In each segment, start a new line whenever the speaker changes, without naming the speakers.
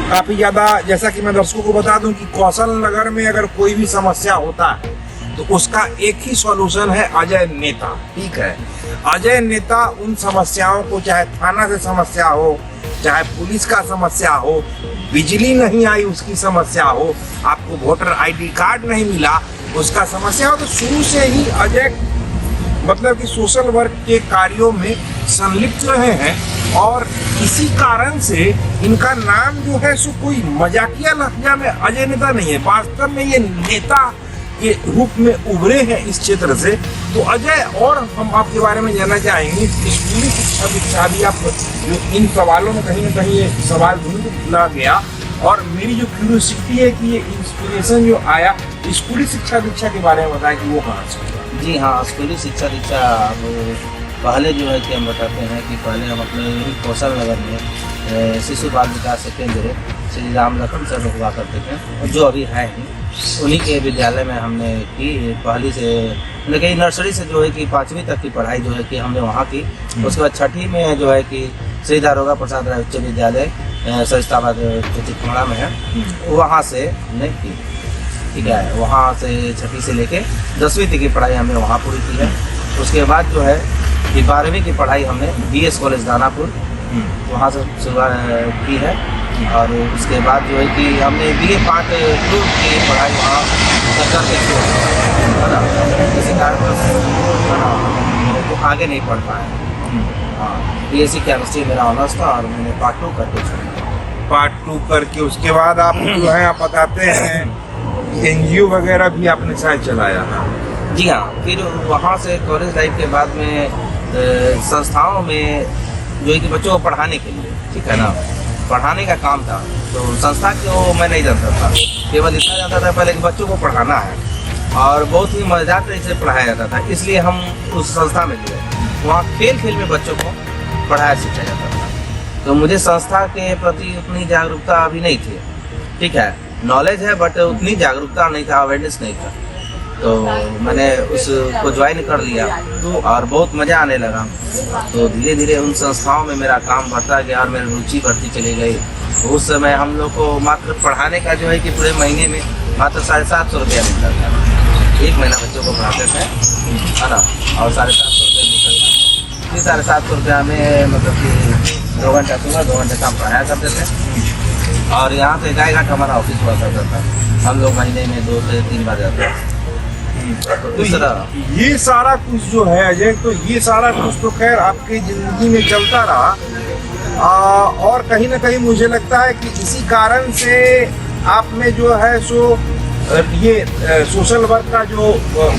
काफी ज्यादा, जैसा कि मैं दर्शकों को बता दूं कि कौशल नगर में अगर कोई भी समस्या होता है तो उसका एक ही सॉल्यूशन है, अजय नेता। ठीक है, अजय नेता उन समस्याओं को, चाहे थाना से समस्या हो, चाहे पुलिस का समस्या हो, बिजली नहीं आई उसकी समस्या हो, आपको वोटर आईडी कार्ड नहीं मिला उसका समस्या हो, तो शुरू से ही अजय मतलब कि सोशल वर्क के कार्यों में संलिप्त रहे हैं। और इसी कारण से इनका नाम जो है सो कोई मजाकिया लहजा में अजय नेता नहीं है, वास्तव में ये नेता के रूप में उभरे हैं इस क्षेत्र से। तो अजय, और हम आपके बारे में जानना चाहेंगे, स्कूली शिक्षा दीक्षा भी आप, जो इन सवालों में कहीं ना कहीं ये सवाल ढूंढ ला गया, और मेरी जो क्यूरियोसिटी है कि ये इंस्पिरेशन जो आया स्कूली शिक्षा दीक्षा के बारे में बताएं कि वो कहाँ से?
जी हाँ, स्कूली शिक्षा दीक्षा पहले जो है कि हम बताते हैं कि पहले हम अपने यही कौशल नगर में शिशु बाल विकास केंद्र श्री राम लखन सर हुआ करते थे, जो अभी है ही, उन्हीं के विद्यालय में हमने की पहली से लेकिन नर्सरी से जो है कि 5वीं तक की पढ़ाई जो है कि हमने वहाँ की। उसके बाद 6ठी में जो है कि श्री दारोगा प्रसाद राय उच्च विद्यालय सरिस्ताबाद चितखोड़ा में है, वहाँ से हमने की। ठीक है, वहाँ से 6ठी से लेके 10वीं तक की पढ़ाई हमने वहाँ पूरी की है। उसके बाद जो है कि 12वीं की पढ़ाई हमने BS कॉलेज दानापुर वहाँ से शुरुआत की है। और उसके बाद जो है कि हमने BA पार्ट 2 की पढ़ाई वहाँ कर के किसी कारण तो आगे नहीं पढ़ पाए। हाँ, BSc केमिस्ट्री मेरा ऑनर्स था और मैंने पार्ट 2 करके छोड़ा।
पार्ट 2 करके उसके बाद आप जो है आप बताते हैं NGO वगैरह भी आपने शायद चलाया है?
जी हाँ, फिर वहाँ से कॉलेज लाइफ के बाद में संस्थाओं में जो है कि बच्चों को पढ़ाने के लिए, ठीक है ना, पढ़ाने का काम था। तो संस्था को मैं नहीं जानता था, केवल इतना जानता था पहले कि बच्चों को पढ़ाना है, और बहुत ही मजेदार तरीके से पढ़ाया जाता था, इसलिए हम उस संस्था में गए। वहाँ खेल खेल में बच्चों को पढ़ाया सीखा जाता था। तो मुझे संस्था के प्रति उतनी जागरूकता अभी नहीं थी, ठीक है, नॉलेज है बट उतनी जागरूकता नहीं था, अवेयरनेस नहीं था। तो मैंने उसको ज्वाइन कर लिया तो और बहुत मज़ा आने लगा। तो धीरे धीरे उन संस्थाओं में मेरा काम बढ़ता गया और मेरी रुचि बढ़ती चली गई। उस समय हम लोग को मात्र पढ़ाने का जो है कि पूरे महीने में मात्र 750 रुपया मिलता था। एक महीना बच्चों को पढ़ाते थे, है ना, और 750 रुपये निकलता। फिर 750 रुपया में मतलब कि 2 घंटा सुबह 2 घंटे शाम पढ़ाया करते थे। और यहाँ से 1.5 घंटा हमारा ऑफिस हुआ करता था। हम लोग महीने में 2 से 3 बार जाते हैं।
तो ये सारा कुछ जो है अजय, तो ये सारा कुछ तो खैर आपकी जिंदगी में चलता रहा, और कहीं ना कहीं मुझे लगता है कि इसी कारण से आप में जो है सो ये सोशल वर्क का जो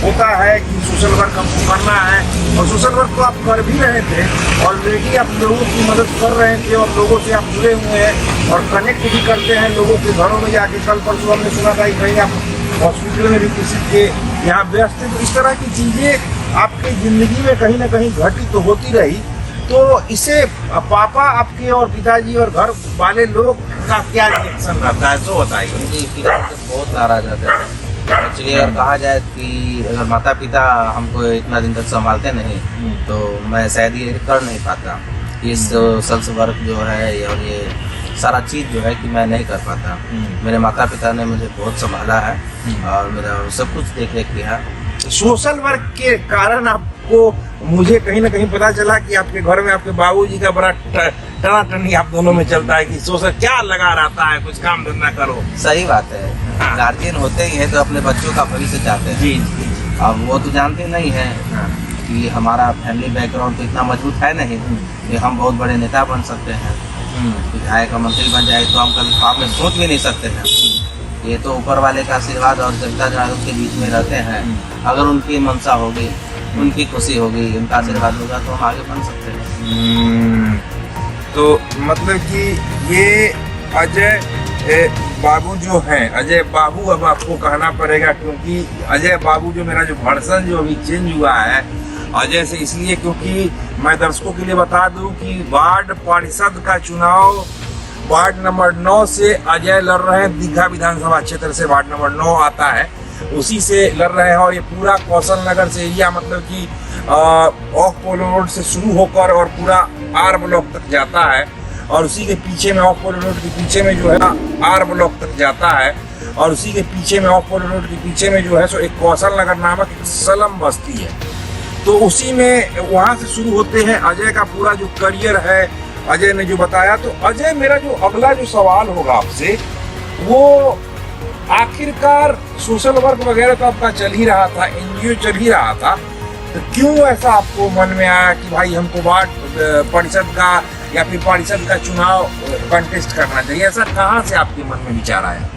होता है कि सोशल वर्क हमको करना है, और सोशल वर्क तो आप कर भी रहे थे, ऑलरेडी आप लोगों की मदद कर रहे थे और लोगों से आप जुड़े हुए हैं और कनेक्ट भी करते हैं लोगों के घरों में जाके। कल परसों हमने सुना था कि कहीं आप हॉस्पिटल में भी किसी के यहाँ व्यस्त है। तो इस तरह की चीज़ें आपकी ज़िंदगी में कहीं ना कहीं घटित तो होती रही। तो इसे पापा आपके और पिताजी और घर वाले लोग का क्या रिएक्शन रहता है, तो बताइए।
उनकी फिर बहुत नाराज रहते थे। एक्चुअली अगर कहा जाए कि अगर माता पिता हमको इतना दिन तक संभालते नहीं तो मैं शायद ये कर नहीं पाता। इस सोशल वर्क जो है और ये सारा चीज़ जो है कि मैं नहीं कर पाता। मेरे माता पिता ने मुझे बहुत संभाला है और मेरा सब कुछ देख रेख किया।
सोशल वर्क के कारण आपको, मुझे कहीं ना कहीं पता चला कि आपके घर में आपके बाबूजी का बड़ा टनाटनी आप दोनों में चलता है कि सोशल क्या लगा रहता है, कुछ काम धंधा करो।
सही बात है, गार्जियन होते ही है तो अपने बच्चों का भविष्य चाहते हैं।
जी।
अब वो तो जानते नहीं है कि हमारा फैमिली बैकग्राउंड तो इतना मजबूत है नहीं कि हम बहुत बड़े नेता बन सकते हैं, विधायक मंत्री बन जाए तो हम कभी ख्वाब में सोच भी नहीं सकते हैं। ये तो ऊपर वाले का आशीर्वाद और जनता जागरूक के बीच में रहते हैं। अगर उनकी मंशा होगी, उनकी खुशी होगी, उनका आशीर्वाद होगा तो हम आगे बढ़ सकते हैं।
तो मतलब कि ये अजय बाबू जो हैं, अजय बाबू अब आपको कहना पड़ेगा, क्योंकि अजय बाबू जो मेरा जो वर्सन जो अभी चेंज हुआ है अजय से इसलिए क्योंकि मैं दर्शकों के लिए बता दूं कि वार्ड परिषद का चुनाव वार्ड नंबर 9 से अजय लड़ रहे हैं। दीघा विधानसभा क्षेत्र से वार्ड नंबर 9 आता है, उसी से लड़ रहे हैं। और ये पूरा कौशल नगर से एरिया मतलब कि ऑफ पोलो रोड से शुरू होकर और पूरा आर ब्लॉक तक जाता है। और उसी के पीछे में ऑफ पोलो रोड के पीछे में जो है आर ब्लॉक तक जाता है, और उसी के पीछे में ऑफ पोलो रोड के पीछे में जो है सो एक कौशल नगर नामक एक स्लम बस्ती है। तो उसी में वहाँ से शुरू होते हैं अजय का पूरा जो करियर है, अजय ने जो बताया। तो अजय, मेरा जो अगला जो सवाल होगा आपसे, वो आखिरकार सोशल वर्क वगैरह तो आपका चल ही रहा था, एनजीओ चल ही रहा था, तो क्यों ऐसा आपको मन में आया कि भाई हमको वार्ड परिषद का या फिर परिषद का चुनाव कंटेस्ट करना चाहिए? ऐसा कहाँ से आपके मन में विचार आया?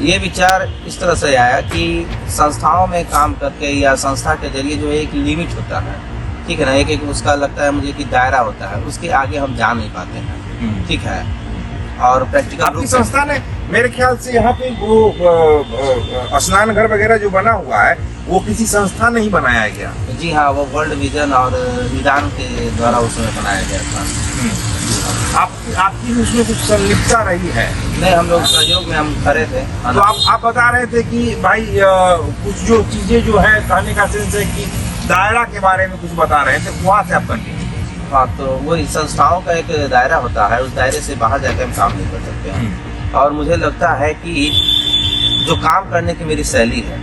ये विचार इस तरह से आया कि संस्थाओं में काम करके या संस्था के जरिए जो एक लिमिट होता है, ठीक है ना, एक उसका लगता है मुझे कि दायरा होता है, उसके आगे हम जा नहीं पाते हैं, ठीक है। और प्रैक्टिकल
आपकी संस्था ने मेरे ख्याल से यहाँ पे वो स्नान घर वगैरह जो बना हुआ है वो किसी संस्था ने ही बनाया गया?
जी हाँ, वो वर्ल्ड विजन और निदान के द्वारा उसमें बनाया गया था।
आपकी भी उसमें कुछ संलिप्तता रही है?
नहीं, हम लोग सहयोग में हम खड़े थे।
तो आप बता रहे थे कि भाई कुछ जो चीजें जो है, कहने का सेंस है कि दायरा के बारे में कुछ बता रहे थे, वहाँ से आप कर
हाँ, तो वही संस्थाओं का एक दायरा होता है, उस दायरे से बाहर जाकर हम काम नहीं कर सकते हैं। और मुझे लगता है कि जो काम करने की मेरी शैली है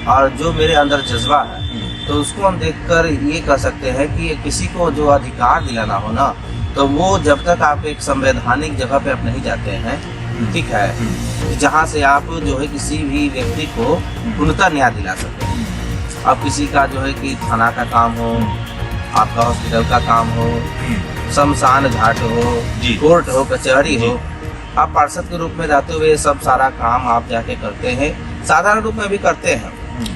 और जो मेरे अंदर जज्बा है, तो उसको हम देखकर ये कह सकते हैं कि किसी को जो अधिकार दिलाना हो ना, तो वो जब तक आप एक संवैधानिक जगह पे आप नहीं जाते हैं, ठीक है, जहाँ से आप जो है किसी भी व्यक्ति को पूर्णतः न्याय दिला सकते हैं। अब किसी का जो है कि थाना का काम हो, आपका हॉस्पिटल का काम हो, शमशान घाट हो, कोर्ट हो, कचहरी हो, आप पार्षद के रूप में रहते हुए सब सारा काम आप जाके करते हैं। साधारण रूप में भी करते हैं,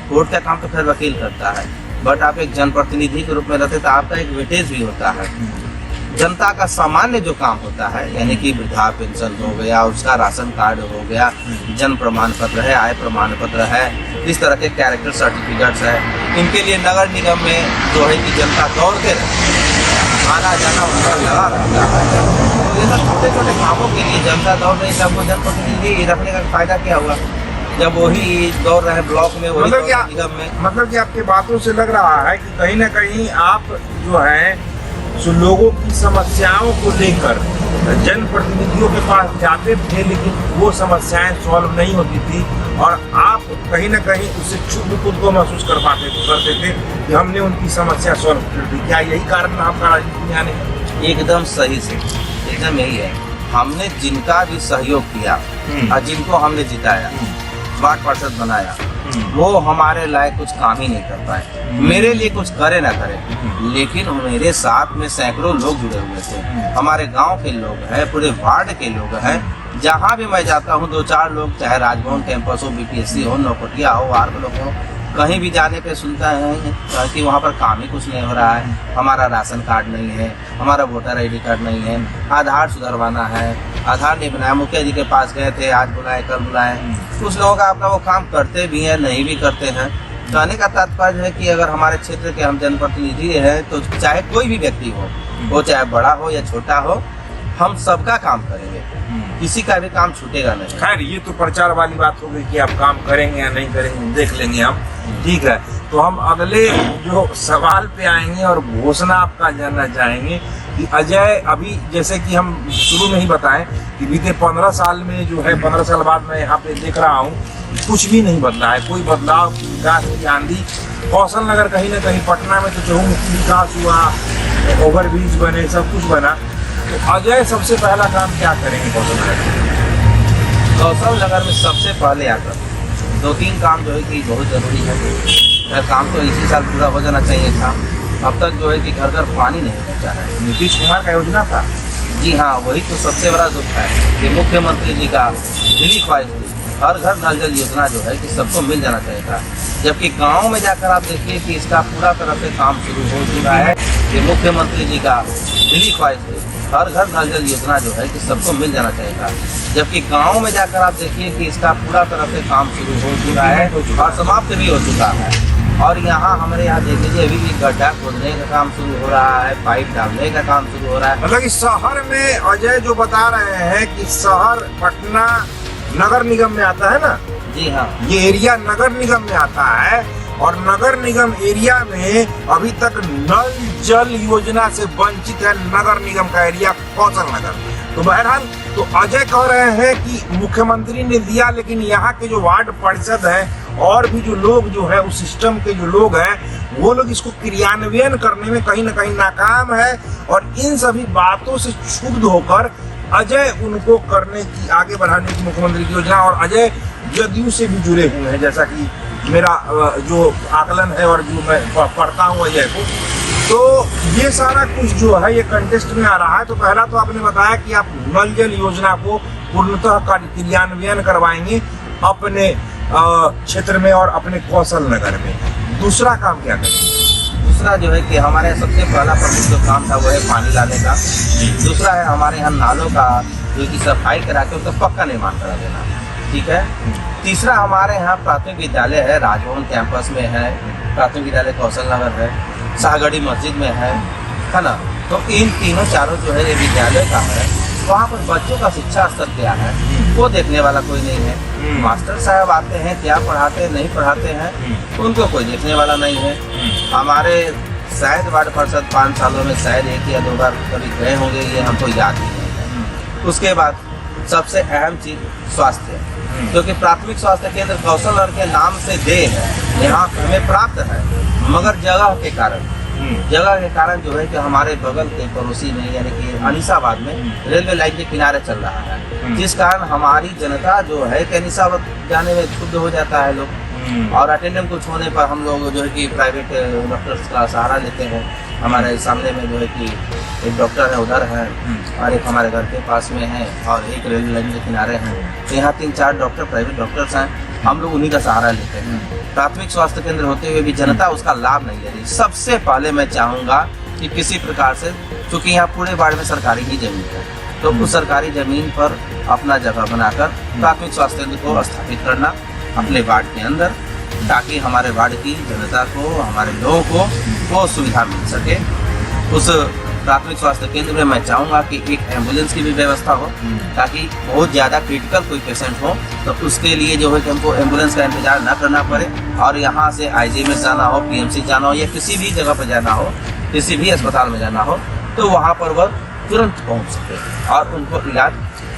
कोर्ट का काम तो खैर वकील करता है, बट आप एक जनप्रतिनिधि के रूप में रहते तो आपका एक वेटेज भी होता है। जनता का सामान्य जो काम होता है, यानी कि वृद्धा पेंशन हो गया, उसका राशन कार्ड हो गया, जन्म प्रमाण पत्र है, आय प्रमाण पत्र है, इस तरह के कैरेक्टर सर्टिफिकेट्स है, इनके लिए नगर निगम में जो है कि जनता दौड़ते रहती है, आना जाना उनका लगा रहता है। तो ये सब छोटे छोटे कामों के लिए जनता दौड़ रही, तब वो जनप्रतिनिधि रखने का फायदा क्या हुआ जब वही दौड़ रहे ब्लॉक में, वही निगम में।
मतलब कि आपकी बातों से लग रहा है कि कहीं ना कहीं आप जो है सो लोगों की समस्याओं को लेकर जनप्रतिनिधियों के पास जाते थे, लेकिन वो समस्याएं सॉल्व नहीं होती थी, और आप कहीं ना कहीं उससे छुप खुद को महसूस करते थे कि हमने उनकी समस्या सॉल्व कर दी। क्या यही कारण आपका राजनीति में आने का?
एकदम सही से, एकदम यही है। हमने जिनका भी सहयोग किया और जिनको हमने जिताया, वार्ड पार्षद बनाया, वो हमारे लायक कुछ काम ही नहीं कर पाए। मेरे लिए कुछ करे ना करे, लेकिन मेरे साथ में सैकड़ों लोग जुड़े हुए थे। हमारे गांव के लोग हैं, पूरे वार्ड के लोग हैं। जहां भी मैं जाता हूं, 2-4 लोग, चाहे राजभवन कैंपस हो, बीपीएससी हो, नौकटिया हो, आर ब्लॉक हो, कहीं भी जाने पे सुनता है कि वहाँ पर काम ही कुछ नहीं हो रहा है, हमारा राशन कार्ड नहीं है, हमारा वोटर ID कार्ड नहीं है, आधार सुधरवाना है, आधार नहीं बनाया। मुखिया जी के पास गए थे, आज बुलाए कल बुलाए। कुछ लोग आपका वो काम करते भी हैं, नहीं भी करते हैं। कहने का तात्पर्य है कि अगर हमारे क्षेत्र के हम जनप्रतिनिधि हैं, तो चाहे कोई भी व्यक्ति हो, वो चाहे बड़ा हो या छोटा हो, हम सबका काम करेंगे, किसी का भी काम छूटेगा नहीं।
खैर, ये तो प्रचार वाली बात हो गई कि आप काम करेंगे या नहीं करेंगे, देख लेंगे हम, ठीक है। तो हम अगले जो सवाल पे आएंगे और घोषणा आपका जानना चाहेंगे कि अजय, अभी जैसे कि हम शुरू में ही बताएं कि बीते 15 साल में जो है, 15 साल बाद मैं यहाँ पे देख रहा हूँ, कुछ भी नहीं बदला है, कोई बदलाव, विकास की आंधी। कौशल नगर कहीं ना कहीं, पटना में तो चहुमुखी विकास हुआ, ओवरब्रिज बने, सब कुछ बना। तो अजय सबसे पहला काम क्या करेंगे कौशल नगर में?
कौशल नगर में सबसे पहले आकर 2-3 काम जो है कि बहुत ज़रूरी है। काम तो इसी साल पूरा हो जाना चाहिए था। अब तक जो है कि घर घर पानी नहीं पहुँचा है।
नीतीश कुमार का योजना था।
जी हाँ, वही तो सबसे बड़ा दुख है कि मुख्यमंत्री जी का दिल्ली ख्वाहिश थी, हर घर नल जल योजना जो है कि सबको मिल जाना चाहिए था। जबकि गांव में जाकर आप देखिए कि इसका पूरा तरह से काम शुरू हो चुका है कि मुख्यमंत्री जी का दिल्ली ख्वाहिश थी, हर घर नल जल योजना जो है कि सबको मिल जाना चाहिए था। जबकि गांव में जाकर आप देखिए कि इसका पूरा तरह से काम शुरू हो चुका है और समाप्त भी हो चुका है। और यहाँ हमारे यहाँ देख लीजिए, अभी भी गड्ढा खोदने का काम शुरू हो रहा है, पाइप डालने का काम शुरू हो रहा है।
मतलब कि शहर में अजय जो बता रहे हैं कि शहर पटना नगर निगम में आता है ना?
जी हाँ,
ये एरिया नगर निगम में आता है, और नगर निगम एरिया में अभी तक नल जल योजना से वंचित है नगर निगम का एरिया कौशल नगर। तो बहरहाल तो अजय कह रहे हैं कि मुख्यमंत्री ने दिया, लेकिन यहाँ के जो वार्ड पार्षद हैं और भी जो लोग जो है उस सिस्टम के जो लोग हैं वो लोग इसको क्रियान्वयन करने में कहीं ना कहीं नाकाम है। और इन सभी बातों से क्षुब्ध होकर अजय उनको करने की, आगे बढ़ाने की मुख्यमंत्री की योजना, और अजय जदयू से भी जुड़े हुए हैं जैसा कि मेरा जो आकलन है और जो मैं पढ़ता हूँ अजय को। तो ये सारा कुछ जो है ये कंटेस्ट में आ रहा है। तो पहला तो आपने बताया कि आप नल जल योजना को पूर्णतः क्रियान्वयन करवाएंगे अपने क्षेत्र में और अपने कौशल नगर में। दूसरा काम क्या करेंगे?
दूसरा जो है कि हमारे सबसे पहला प्रमुख जो काम था वो है पानी लाने का। दूसरा है हमारे यहाँ नालों का जो कि सफाई करा के उसका पक्का निर्माण करा देना, ठीक है। तीसरा हमारे यहाँ प्राथमिक विद्यालय है, राजभवन कैंपस में है, प्राथमिक विद्यालय कौशल नगर है, शाहगढ़ी मस्जिद में है ना। तो इन तीनों चारों जो है ये विद्यालय का है, वहाँ पर बच्चों का शिक्षा स्तर क्या है वो देखने वाला कोई नहीं है। मास्टर साहब आते हैं, क्या पढ़ाते हैं नहीं पढ़ाते हैं उनको कोई देखने वाला नहीं है। हमारे शायद वार्ड पार्षद 5 सालों में शायद 1 या 2 बार कभी गए होंगे, ये हमको याद नहीं है। उसके बाद सबसे अहम चीज स्वास्थ्य, क्योंकि प्राथमिक स्वास्थ्य केंद्र कौशल नगर के नाम से दे है, यहाँ हमें प्राप्त है, मगर जगह के कारण जो है कि हमारे बगल के पड़ोसी में यानी कि अनीसाबाद में रेलवे लाइन के किनारे चल रहा है, जिस कारण हमारी जनता जो है कि अनीसाबाद जाने में क्षुब्ध हो जाता है लोग। और अटेंडेंट कुछ होने पर हम लोग जो है कि प्राइवेट डॉक्टर्स का सहारा लेते हैं। हमारे सामने में जो है कि एक डॉक्टर है उधर है और एक हमारे घर के पास में है और एक रेलवे लाइन के किनारे हैं। तो यहाँ 3-4 डॉक्टर प्राइवेट डॉक्टर्स हैं, हम लोग उन्हीं का सहारा लेते हैं। प्राथमिक स्वास्थ्य केंद्र होते हुए भी जनता उसका लाभ नहीं ले रही। सबसे पहले मैं चाहूँगा कि किसी प्रकार से, क्योंकि यहाँ पूरे वार्ड में सरकारी ही जमीन है, तो उस सरकारी जमीन पर अपना जगह बनाकर प्राथमिक स्वास्थ्य केंद्र को स्थापित करना अपने वार्ड के अंदर, ताकि हमारे वार्ड की जनता को, हमारे लोगों को वो सुविधा मिल सके। उस प्राथमिक स्वास्थ्य केंद्र में मैं चाहूँगा कि एक एम्बुलेंस की भी व्यवस्था हो, ताकि बहुत ज़्यादा क्रिटिकल कोई पेशेंट हो तो उसके लिए जो है कि हमको एम्बुलेंस का इंतजार ना करना पड़े, और यहाँ से IGMS जाना हो, PMC जाना हो या किसी भी जगह पर जाना हो, किसी भी अस्पताल में जाना हो, तो वहाँ पर वह तुरंत पहुँच सके और उनको इलाज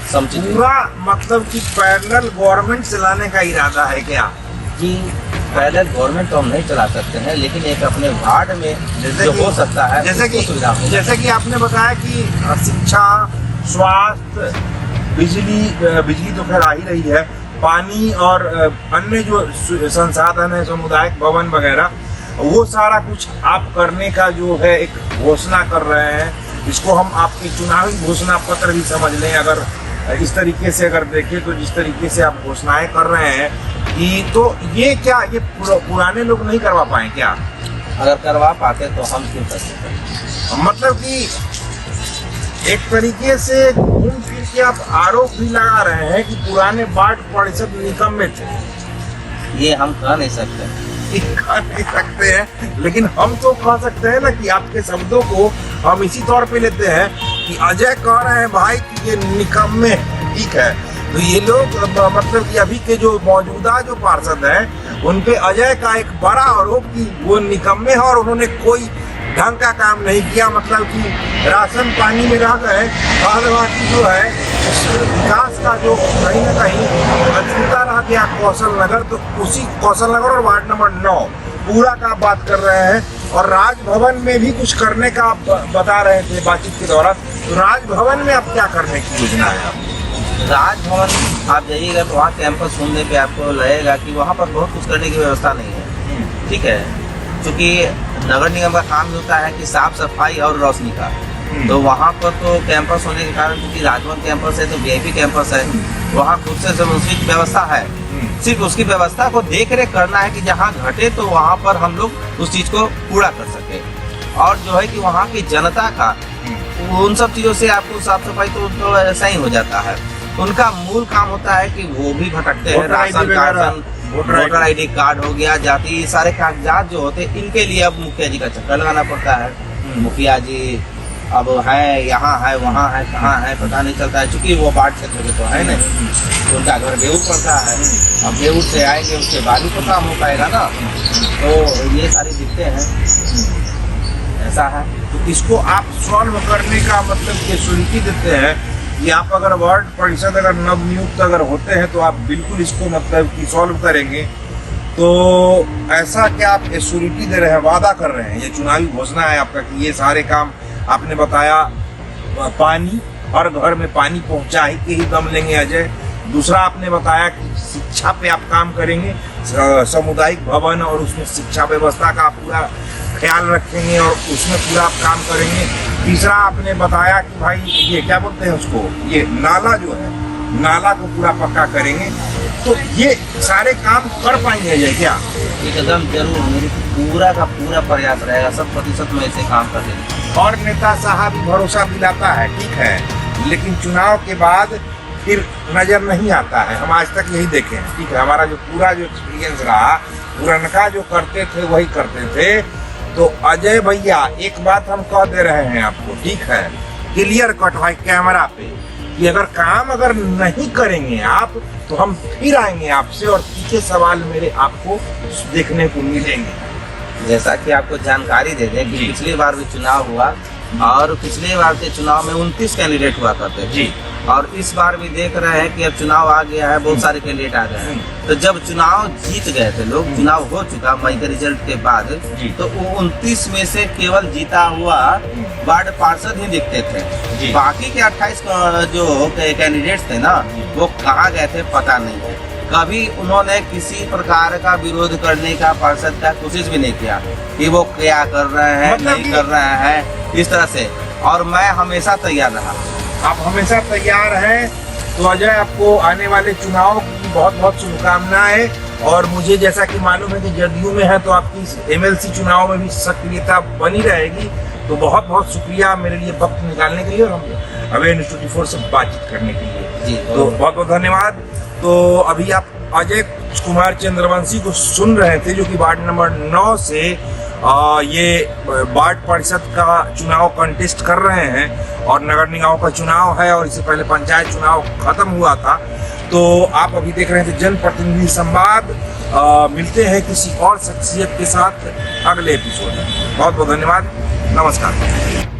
समुचित।
पूरा मतलब कि पैरेलल गवर्नमेंट चलाने का इरादा है क्या?
कि पैरेलल गवर्नमेंट तो हम नहीं चला सकते हैं, लेकिन एक अपने वार्ड में जो हो सकता है
जैसे कि आपने बताया कि शिक्षा, स्वास्थ्य, बिजली तो खैर आ ही रही है, पानी और अन्य जो संसाधन है, सामुदायिक भवन वगैरह, वो सारा कुछ आप करने का जो है एक घोषणा कर रहे हैं। इसको हम आपके चुनावी घोषणा पत्र भी समझ लें, अगर इस तरीके से अगर देखें तो जिस तरीके से आप घोषणाएं कर रहे हैं कि, तो ये क्या ये पुराने लोग नहीं करवा पाए क्या?
अगर करवा पाते तो हम क्यों कर सकते?
मतलब कि एक तरीके से घूम फिर के आप आरोप भी लगा रहे हैं कि पुराने वार्ड पार्षद निकम्मे थे।
ये हम कह नहीं सकते,
कह नहीं सकते हैं, लेकिन हम तो कह सकते हैं ना कि आपके शब्दों को हम इसी तौर पे लेते हैं कि अजय कह रहे हैं भाई कि ये निकम्मे, ठीक है। तो ये लोग मतलब कि अभी के जो मौजूदा जो पार्षद हैं उन पे अजय का एक बड़ा आरोप कि वो निकम्मे हैं और उन्होंने कोई ढंग का काम नहीं किया, मतलब कि राशन पानी में रह गए, बाद बाकी जो है विकास का जो कहीं ना कहीं अधूरा रह गया कौशल नगर, तो उसी कौशल नगर और वार्ड नंबर 9 पूरा का आप बात कर रहे हैं। और राजभवन में भी कुछ करने का आप बता रहे थे बातचीत के दौरान, तो राजभवन में आप क्या करने की योजना है आपकी?
राजभवन आप जाइएगा तो वहाँ कैंपस घूमने पे आपको लगेगा कि वहाँ पर बहुत कुछ करने की व्यवस्था नहीं है, ठीक है। क्योंकि नगर निगम का काम होता है कि साफ सफाई और रोशनी का, तो वहाँ पर तो कैंपस होने के कारण, क्योंकि राजभवन कैंपस है तो VIP कैंपस है, वहाँ खुद से समुचित व्यवस्था है, सिर्फ उसकी व्यवस्था को देख रेख करना है कि जहाँ घटे तो वहाँ पर हम लोग उस चीज़ को पूरा कर सके। और जो है कि वहाँ की जनता का उन सब चीज़ों से आपको साफ सफाई तो ऐसा ही हो जाता है। उनका मूल काम होता है कि वो भी भटकते हैं, ration card, voter ID card हो गया, जाति, सारे कागजात जो होते हैं इनके लिए अब मुखिया जी का चक्कर लगाना पड़ता है। मुखिया जी अब है, यहाँ है, वहाँ है, कहाँ है पता नहीं चलता है, चूँकि वो वार्ड क्षेत्र में तो है नहीं, उनका घर बेऊर पड़ता है। अब बेऊर से आएंगे उसके बाद ही तो काम हो पाएगा ना, तो ये सारी दिक्कतें हैं, ऐसा है।
तो इसको आप सॉल्व करने का मतलब ये सुनिश्चित देते हैं कि आप अगर वार्ड परिषद अगर नवनियुक्त अगर होते हैं तो आप बिल्कुल इसको मतलब कि सॉल्व करेंगे। तो ऐसा क्या आप एश्योरिटी दे रहे हैं, वादा कर रहे हैं, ये चुनावी घोषणा है आपका कि ये सारे काम आपने बताया, पानी हर घर में पानी पहुंचा के ही दम लेंगे अजय। दूसरा आपने बताया कि शिक्षा पे आप काम करेंगे, सामुदायिक भवन और उसमें शिक्षा व्यवस्था का आप पूरा ख्याल रखेंगे और उसमें पूरा आप काम करेंगे। तीसरा आपने बताया कि भाई ये क्या बोलते हैं उसको, ये नाला जो है, नाला को पूरा पक्का करेंगे। तो ये सारे काम कर पाएंगे अजय क्या?
एकदम जरूर, मेरी पूरा का पूरा प्रयास रहेगा, 100% में ऐसे काम कर देंगे।
और नेता साहब भरोसा दिलाता है, ठीक है, लेकिन चुनाव के बाद फिर नजर नहीं आता है। हम आज तक यही देखे हैं, ठीक है, हमारा जो पूरा जो एक्सपीरियंस रहा, पुरनका जो करते थे वही करते थे। तो अजय भैया एक बात हम कह दे रहे हैं आपको, ठीक है, क्लियर कट भाई कैमरा पे, कि अगर काम अगर नहीं करेंगे आप तो हम फिर आएंगे आपसे और तीखे सवाल मेरे आपको देखने को मिलेंगे।
जैसा कि आपको जानकारी दे दें कि पिछली बार भी चुनाव हुआ और पिछले बार के चुनाव में 29 कैंडिडेट हुआ करते थे
जी,
और इस बार भी देख रहे हैं कि अब चुनाव आ गया है, बहुत सारे कैंडिडेट आ गए हैं। तो जब चुनाव जीत गए थे लोग, चुनाव हो चुका मई के रिजल्ट के बाद, तो वो 29 में से केवल जीता हुआ वार्ड पार्षद ही दिखते थे। बाकी के 28 जो कैंडिडेट्स थे ना, वो कहाँ गए थे पता नहीं है। कभी उन्होंने किसी प्रकार का विरोध करने का पार्षद का कोशिश भी नहीं किया कि वो क्या कर रहे हैं,
मतलब
नहीं कर रहे हैं, इस तरह से। और मैं हमेशा तैयार रहा।
आप हमेशा तैयार हैं। तो अजय आपको आने वाले चुनाव की बहुत बहुत शुभकामनाएं। और मुझे जैसा कि मालूम है कि जदयू में है तो आपकी एमएलसी चुनाव में भी सक्रियता बनी रहेगी। तो बहुत बहुत शुक्रिया मेरे लिए वक्त निकालने के लिए और हम अवेयरनेस 24 से बातचीत करने के लिए
जी,
तो बहुत बहुत धन्यवाद। तो अभी आप अजय कुमार चंद्रवंशी को सुन रहे थे, जो कि वार्ड नंबर 9 से ये वार्ड परिषद का चुनाव कंटेस्ट कर रहे हैं और नगर निगम का चुनाव है और इससे पहले पंचायत चुनाव खत्म हुआ था। तो आप अभी देख रहे थे जनप्रतिनिधि संवाद। मिलते हैं किसी और शख्सियत के साथ अगले एपिसोड में। बहुत बहुत धन्यवाद, नमस्कार।